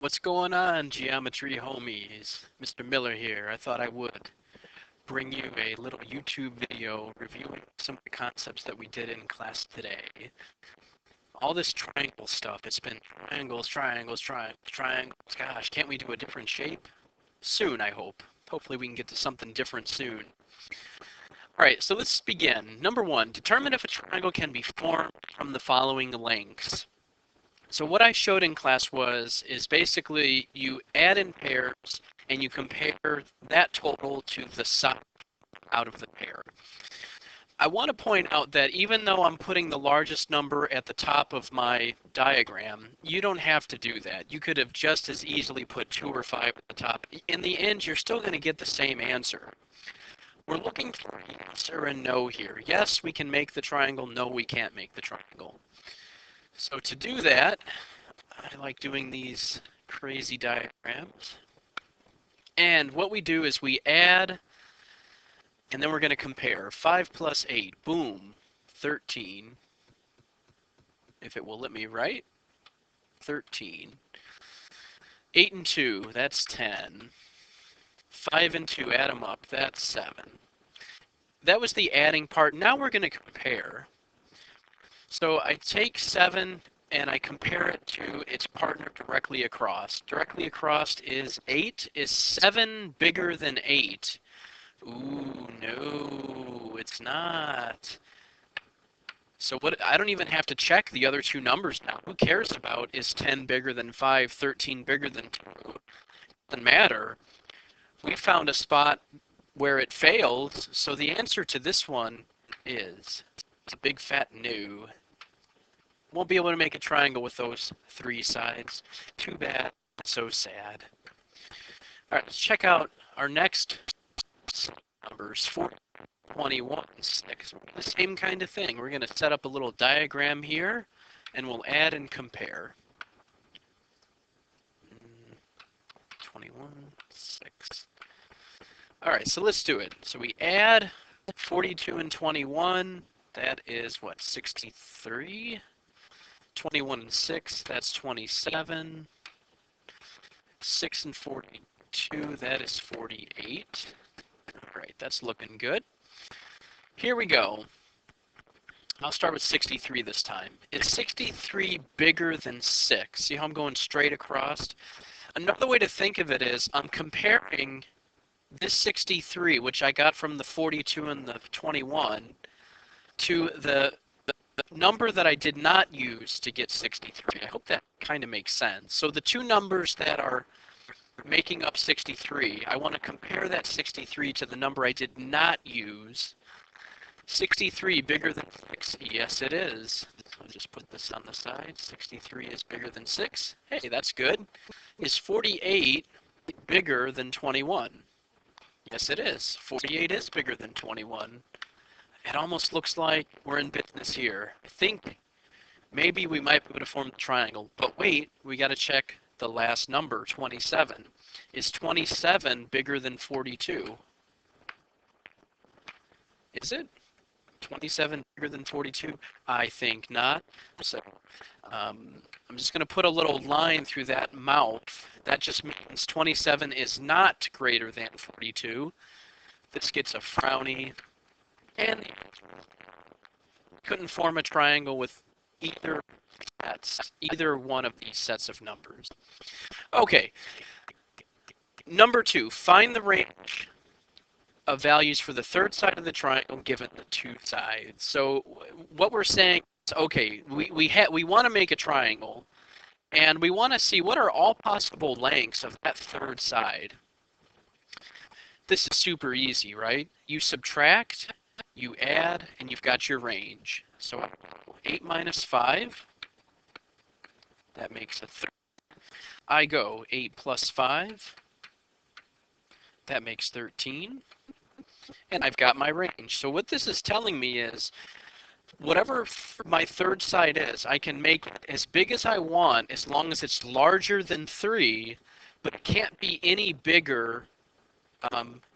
What's going on, geometry homies? Mr. Miller here. I thought I would bring you a little YouTube video reviewing some of the concepts that we did in class today. All this triangle stuff, it's been triangles, triangles, triangles. Gosh, can't we do a different shape? Soon, I hope. Hopefully we can get to something different soon. All right, so let's begin. Number one, determine if a triangle can be formed from the following lengths. So what I showed in class is basically you add in pairs and you compare that total to the sum out of the pair. I want to point out that even though I'm putting the largest number at the top of my diagram, you don't have to do that. You could have just as easily put 2 or 5 at the top. In the end, you're still going to get the same answer. We're looking for yes or a no here. Yes, we can make the triangle. No, we can't make the triangle. So to do that, I like doing these crazy diagrams. And what we do is we add, and then we're going to compare. 5 plus 8, boom, 13. If it will let me write, 13. 8 and 2, that's 10. 5 and 2, add them up, that's 7. That was the adding part. Now we're going to compare. So I take 7 and I compare it to its partner directly across. Directly across is 8. Is 7 bigger than 8? Ooh, no, it's not. So what? I don't even have to check the other two numbers now. Who cares about is 10 bigger than 5, 13 bigger than 2? Doesn't matter. We found a spot where it failed, so the answer to this one is a big fat no. Won't be able to make a triangle with those 3 sides. Too bad. So sad. All right, let's check out our next numbers. 4, 21, 6. The same kind of thing. We're going to set up a little diagram here, and we'll add and compare. 21, 6. All right, so let's do it. So we add 42 and 21. That is what, 63? 21 and 6, that's 27. 6 and 42, that is 48. All right, that's looking good. Here we go. I'll start with 63 this time. Is 63 bigger than 6? See how I'm going straight across? Another way to think of it is I'm comparing this 63, which I got from the 42 and the 21, to the number that I did not use to get 63. I hope that kind of makes sense. So the two numbers that are making up 63, I want to compare that 63 to the number I did not use. 63 bigger than 6? Yes, it is. I'll just put this on the side. 63 is bigger than 6. Hey, that's good. Is 48 bigger than 21? Yes, it is. 48 is bigger than 21. It almost looks like we're in business here. I think maybe we might be able to form the triangle. But wait, we got to check the last number, 27. Is 27 bigger than 42? Is it? 27 bigger than 42? I think not. So I'm just going to put a little line through that mouth. That just means 27 is not greater than 42. This gets a frowny. And couldn't form a triangle with either one of these sets of numbers. Okay. Number 2, find the range of values for the third side of the triangle given the two sides. So what we're saying is, okay, we want to make a triangle, and we want to see what are all possible lengths of that third side. This is super easy, right? You subtract, you add, and you've got your range. So 8 minus 5, that makes a 30. I go 8 plus 5, that makes 13. And I've got my range. So what this is telling me is, whatever my third side is, I can make it as big as I want as long as it's larger than 3, but it can't be any bigger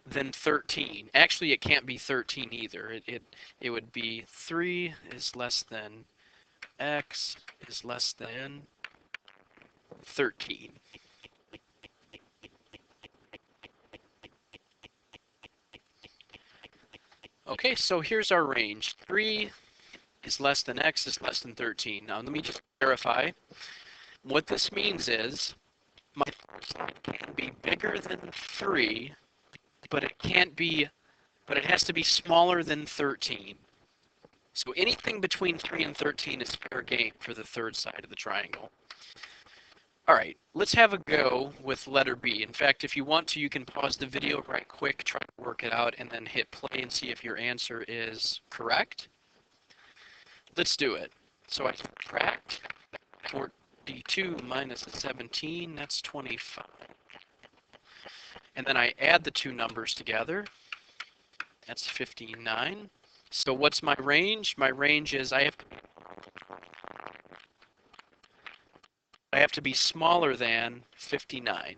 than 13. Actually, it can't be 13 either. It would be 3 is less than x is less than 13. Okay, so here's our range. 3 is less than x is less than 13. Now let me just clarify. What this means is my side can be bigger than 3, but it has to be smaller than 13. So anything between 3 and 13 is fair game for the third side of the triangle. All right, let's have a go with letter B. In fact, if you want to, you can pause the video right quick, try to work it out, and then hit play and see if your answer is correct. Let's do it. So I subtract 42 minus 17, that's 25. And then I add the two numbers together. That's 59. So what's my range? My range is I have to be smaller than 59.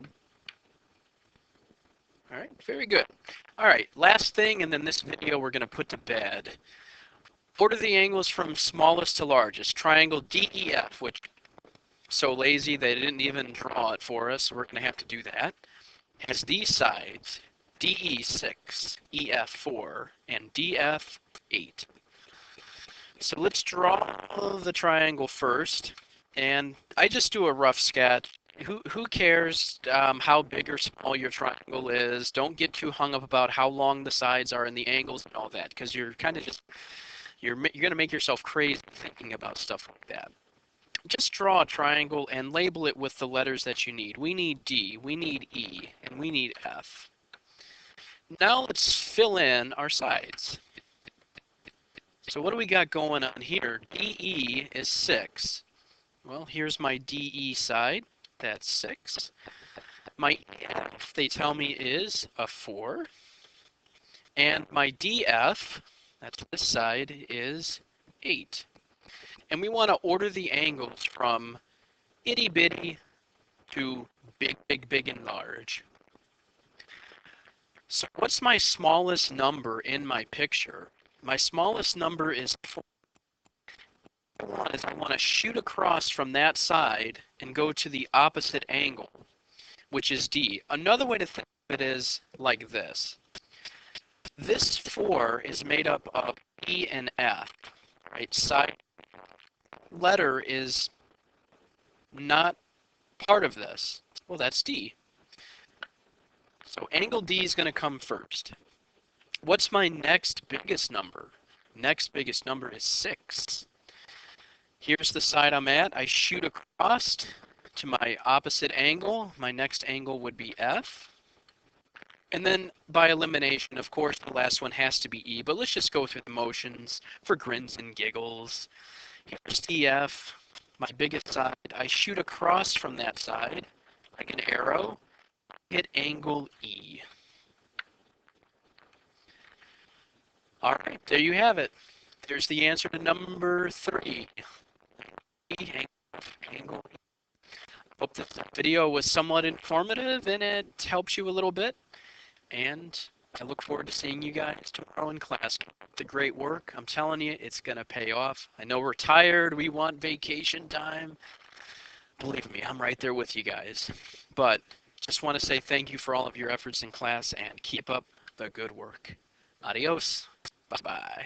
All right, very good. All right, last thing, and then this video we're going to put to bed. Order the angles from smallest to largest. Triangle DEF, which so lazy they didn't even draw it for us, so we're going to have to do that. Has these sides, DE6, EF4, and DF8. So let's draw the triangle first, and I just do a rough sketch. Who cares how big or small your triangle is? Don't get too hung up about how long the sides are and the angles and all that, because you're kind of just you're going to make yourself crazy thinking about stuff like that. Just draw a triangle and label it with the letters that you need. We need D, we need E, and we need F. Now let's fill in our sides. So what do we got going on here? DE is 6. Well, here's my DE side. That's 6. My EF, they tell me, is a 4. And my DF, that's this side, is 8. And we want to order the angles from itty bitty to big, big, big, and large. So what's my smallest number in my picture? My smallest number is 4. I want to shoot across from that side and go to the opposite angle, which is D. Another way to think of it is like this. This 4 is made up of E and F, right? Side letter is not part of this. Well, that's D. So angle D is going to come first. What's my next biggest number? Next biggest number is 6. Here's the side I'm at. I shoot across to my opposite angle. My next angle would be F. And then by elimination, of course, the last one has to be E, but let's just go through the motions for grins and giggles. Here's EF, my biggest side. I shoot across from that side like an arrow, hit angle E. All right, there you have it. There's the answer to number 3. Angle. Hope this video was somewhat informative and it helps you a little bit. And I look forward to seeing you guys tomorrow in class. The great work. I'm telling you, it's going to pay off. I know we're tired. We want vacation time. Believe me, I'm right there with you guys. But just want to say thank you for all of your efforts in class and keep up the good work. Adios. Bye-bye.